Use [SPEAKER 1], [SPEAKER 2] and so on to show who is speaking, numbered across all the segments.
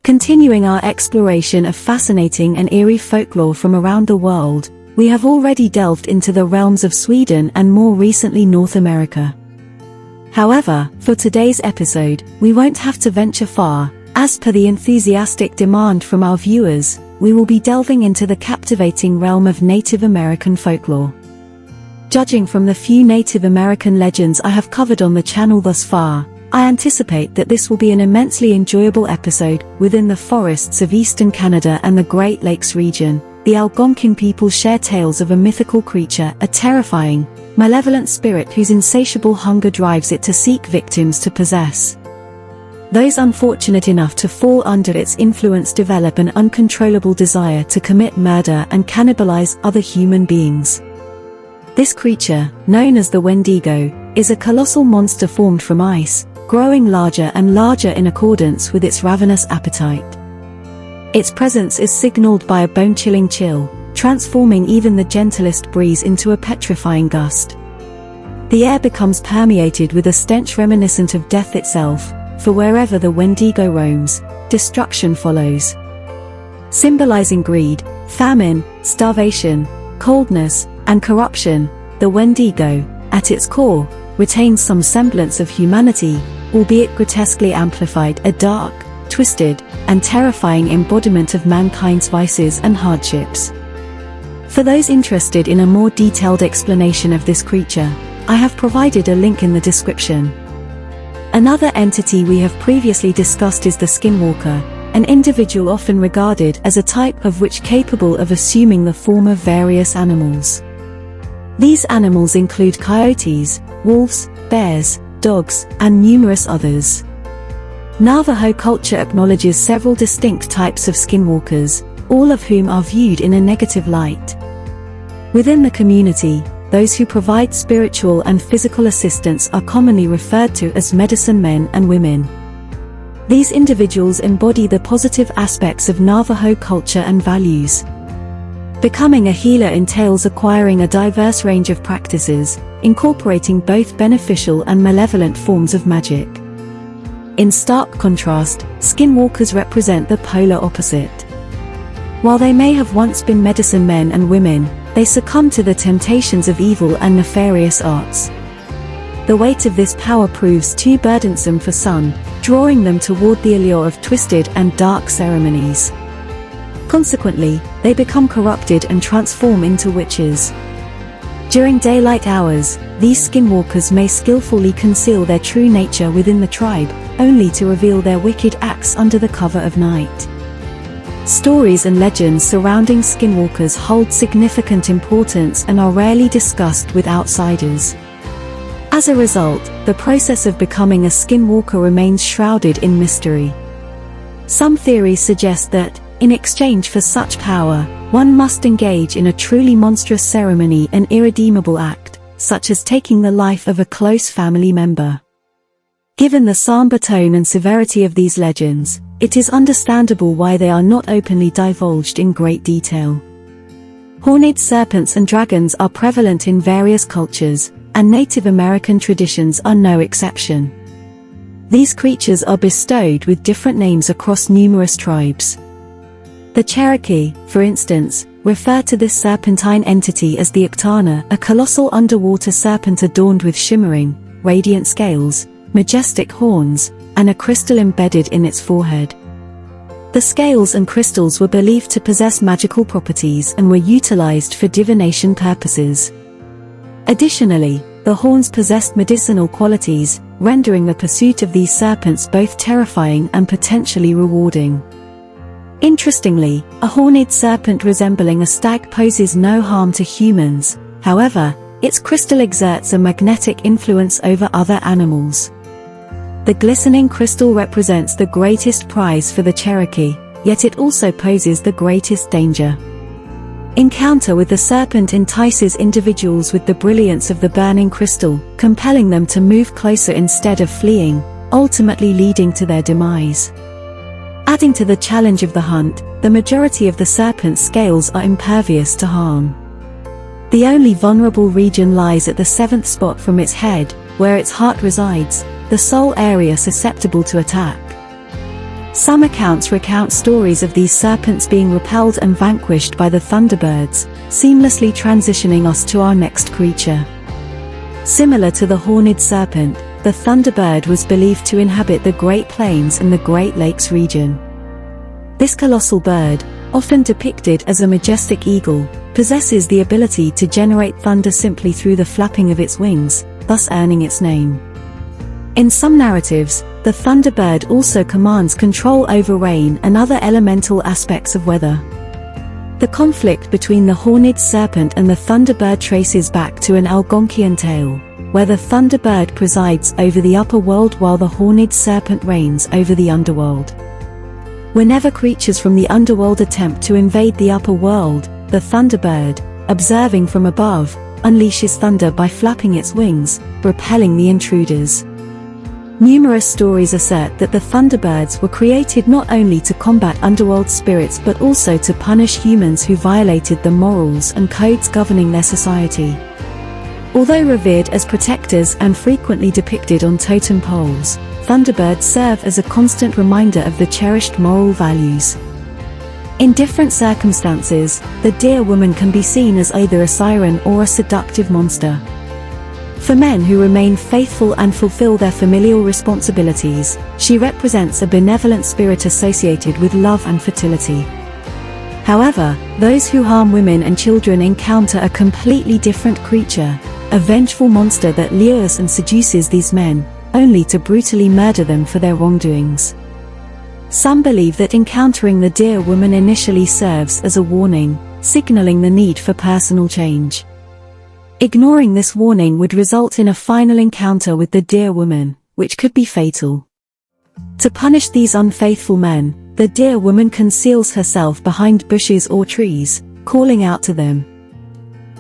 [SPEAKER 1] Continuing our exploration of fascinating and eerie folklore from around the world, we have already delved into the realms of Sweden and more recently North America. However, for today's episode, we won't have to venture far. As per the enthusiastic demand from our viewers, we will be delving into the captivating realm of Native American folklore. Judging from the few Native American legends I have covered on the channel thus far, I anticipate that this will be an immensely enjoyable episode. Within the forests of eastern Canada and the Great Lakes region, the Algonquin people share tales of a mythical creature, a terrifying, malevolent spirit whose insatiable hunger drives it to seek victims to possess. Those unfortunate enough to fall under its influence develop an uncontrollable desire to commit murder and cannibalize other human beings. This creature, known as the Wendigo, is a colossal monster formed from ice, growing larger and larger in accordance with its ravenous appetite. Its presence is signaled by a bone-chilling chill, transforming even the gentlest breeze into a petrifying gust. The air becomes permeated with a stench reminiscent of death itself, for wherever the Wendigo roams, destruction follows. Symbolizing greed, famine, starvation, coldness, and corruption, the Wendigo, at its core, retains some semblance of humanity, albeit grotesquely amplified, a dark, twisted, and terrifying embodiment of mankind's vices and hardships. For those interested in a more detailed explanation of this creature, I have provided a link in the description. Another entity we have previously discussed is the skinwalker, an individual often regarded as a type of witch capable of assuming the form of various animals. These animals include coyotes, wolves, bears, dogs, and numerous others. Navajo culture acknowledges several distinct types of skinwalkers, all of whom are viewed in a negative light. Within the community, those who provide spiritual and physical assistance are commonly referred to as medicine men and women. These individuals embody the positive aspects of Navajo culture and values. Becoming a healer entails acquiring a diverse range of practices, incorporating both beneficial and malevolent forms of magic. In stark contrast, skinwalkers represent the polar opposite. While they may have once been medicine men and women, they succumb to the temptations of evil and nefarious arts. The weight of this power proves too burdensome for some, drawing them toward the allure of twisted and dark ceremonies. Consequently, they become corrupted and transform into witches. During daylight hours, these skinwalkers may skillfully conceal their true nature within the tribe, only to reveal their wicked acts under the cover of night. Stories and legends surrounding skinwalkers hold significant importance and are rarely discussed with outsiders. As a result, the process of becoming a skinwalker remains shrouded in mystery. Some theories suggest that, in exchange for such power, one must engage in a truly monstrous ceremony, an irredeemable act, such as taking the life of a close family member. Given the somber tone and severity of these legends, it is understandable why they are not openly divulged in great detail. Horned serpents and dragons are prevalent in various cultures, and Native American traditions are no exception. These creatures are bestowed with different names across numerous tribes. The Cherokee, for instance, refer to this serpentine entity as the Ictana, a colossal underwater serpent adorned with shimmering, radiant scales, majestic horns, and a crystal embedded in its forehead. The scales and crystals were believed to possess magical properties and were utilized for divination purposes. Additionally, the horns possessed medicinal qualities, rendering the pursuit of these serpents both terrifying and potentially rewarding. Interestingly, a horned serpent resembling a stag poses no harm to humans. However, its crystal exerts a magnetic influence over other animals. The glistening crystal represents the greatest prize for the Cherokee, yet it also poses the greatest danger. Encounter with the serpent entices individuals with the brilliance of the burning crystal, compelling them to move closer instead of fleeing, ultimately leading to their demise. Adding to the challenge of the hunt, the majority of the serpent's scales are impervious to harm. The only vulnerable region lies at the 7th spot from its head, where its heart resides, the sole area susceptible to attack. Some accounts recount stories of these serpents being repelled and vanquished by the thunderbirds, seamlessly transitioning us to our next creature. Similar to the horned serpent, the thunderbird was believed to inhabit the Great Plains and the Great Lakes region. This colossal bird, often depicted as a majestic eagle, possesses the ability to generate thunder simply through the flapping of its wings, thus earning its name. In some narratives, the thunderbird also commands control over rain and other elemental aspects of weather. The conflict between the horned serpent and the thunderbird traces back to an Algonquian tale, where the thunderbird presides over the upper world while the horned serpent reigns over the underworld. Whenever creatures from the underworld attempt to invade the upper world, the thunderbird, observing from above, unleashes thunder by flapping its wings, repelling the intruders. Numerous stories assert that the thunderbirds were created not only to combat underworld spirits but also to punish humans who violated the morals and codes governing their society. Although revered as protectors and frequently depicted on totem poles, thunderbirds serve as a constant reminder of the cherished moral values. In different circumstances, the deer woman can be seen as either a siren or a seductive monster. For men who remain faithful and fulfill their familial responsibilities, she represents a benevolent spirit associated with love and fertility. However, those who harm women and children encounter a completely different creature, a vengeful monster that lures and seduces these men, only to brutally murder them for their wrongdoings. Some believe that encountering the deer woman initially serves as a warning, signaling the need for personal change. Ignoring this warning would result in a final encounter with the deer woman, which could be fatal. To punish these unfaithful men, the deer woman conceals herself behind bushes or trees, calling out to them.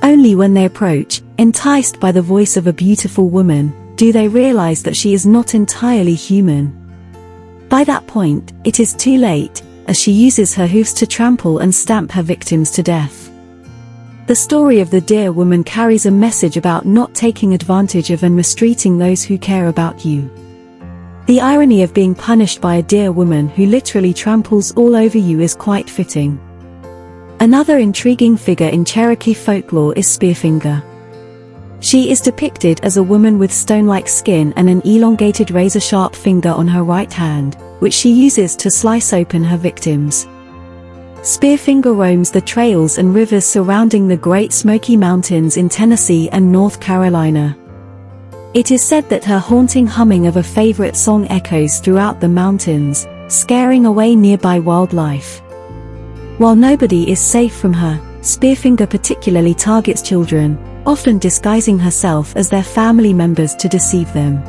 [SPEAKER 1] Only when they approach, enticed by the voice of a beautiful woman, do they realize that she is not entirely human. By that point, it is too late, as she uses her hooves to trample and stamp her victims to death. The story of the deer woman carries a message about not taking advantage of and mistreating those who care about you. The irony of being punished by a deer woman who literally tramples all over you is quite fitting. Another intriguing figure in Cherokee folklore is Spearfinger. She is depicted as a woman with stone-like skin and an elongated razor-sharp finger on her right hand, which she uses to slice open her victims. Spearfinger roams the trails and rivers surrounding the Great Smoky Mountains in Tennessee and North Carolina. It is said that her haunting humming of a favorite song echoes throughout the mountains, scaring away nearby wildlife. While nobody is safe from her, Spearfinger particularly targets children, often disguising herself as their family members to deceive them.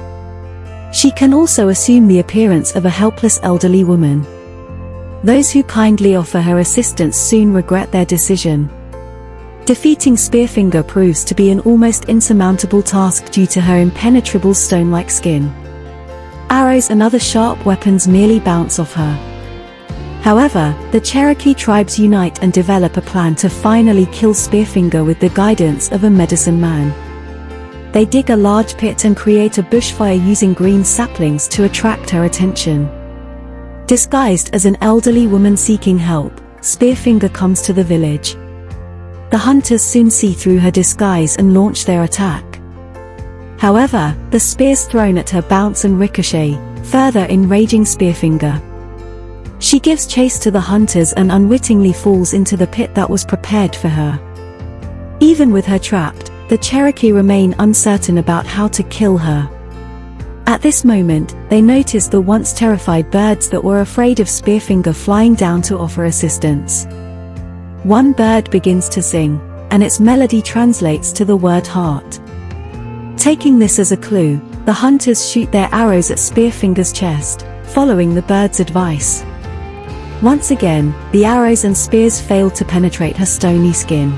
[SPEAKER 1] She can also assume the appearance of a helpless elderly woman. Those who kindly offer her assistance soon regret their decision. Defeating Spearfinger proves to be an almost insurmountable task due to her impenetrable stone-like skin. Arrows and other sharp weapons merely bounce off her. However, the Cherokee tribes unite and develop a plan to finally kill Spearfinger with the guidance of a medicine man. They dig a large pit and create a bushfire using green saplings to attract her attention. Disguised as an elderly woman seeking help, Spearfinger comes to the village. The hunters soon see through her disguise and launch their attack. However, the spears thrown at her bounce and ricochet, further enraging Spearfinger. She gives chase to the hunters and unwittingly falls into the pit that was prepared for her. Even with her trapped, the Cherokee remain uncertain about how to kill her. At this moment, they notice the once terrified birds that were afraid of Spearfinger flying down to offer assistance. One bird begins to sing, and its melody translates to the word heart. Taking this as a clue, the hunters shoot their arrows at Spearfinger's chest, following the bird's advice. Once again, the arrows and spears fail to penetrate her stony skin.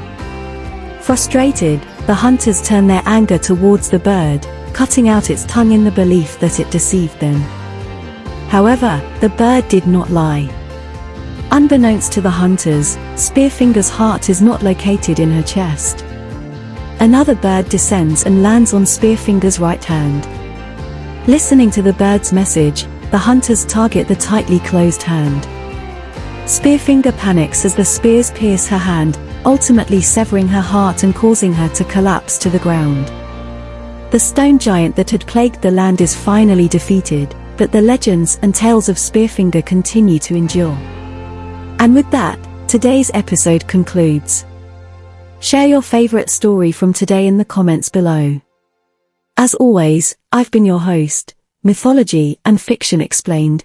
[SPEAKER 1] Frustrated, the hunters turn their anger towards the bird, cutting out its tongue in the belief that it deceived them. However, the bird did not lie. Unbeknownst to the hunters, Spearfinger's heart is not located in her chest. Another bird descends and lands on Spearfinger's right hand. Listening to the bird's message, the hunters target the tightly closed hand. Spearfinger panics as the spears pierce her hand, ultimately severing her heart and causing her to collapse to the ground. The stone giant that had plagued the land is finally defeated, but the legends and tales of Spearfinger continue to endure. And with that, today's episode concludes. Share your favorite story from today in the comments below. As always, I've been your host, Mythology and Fiction Explained.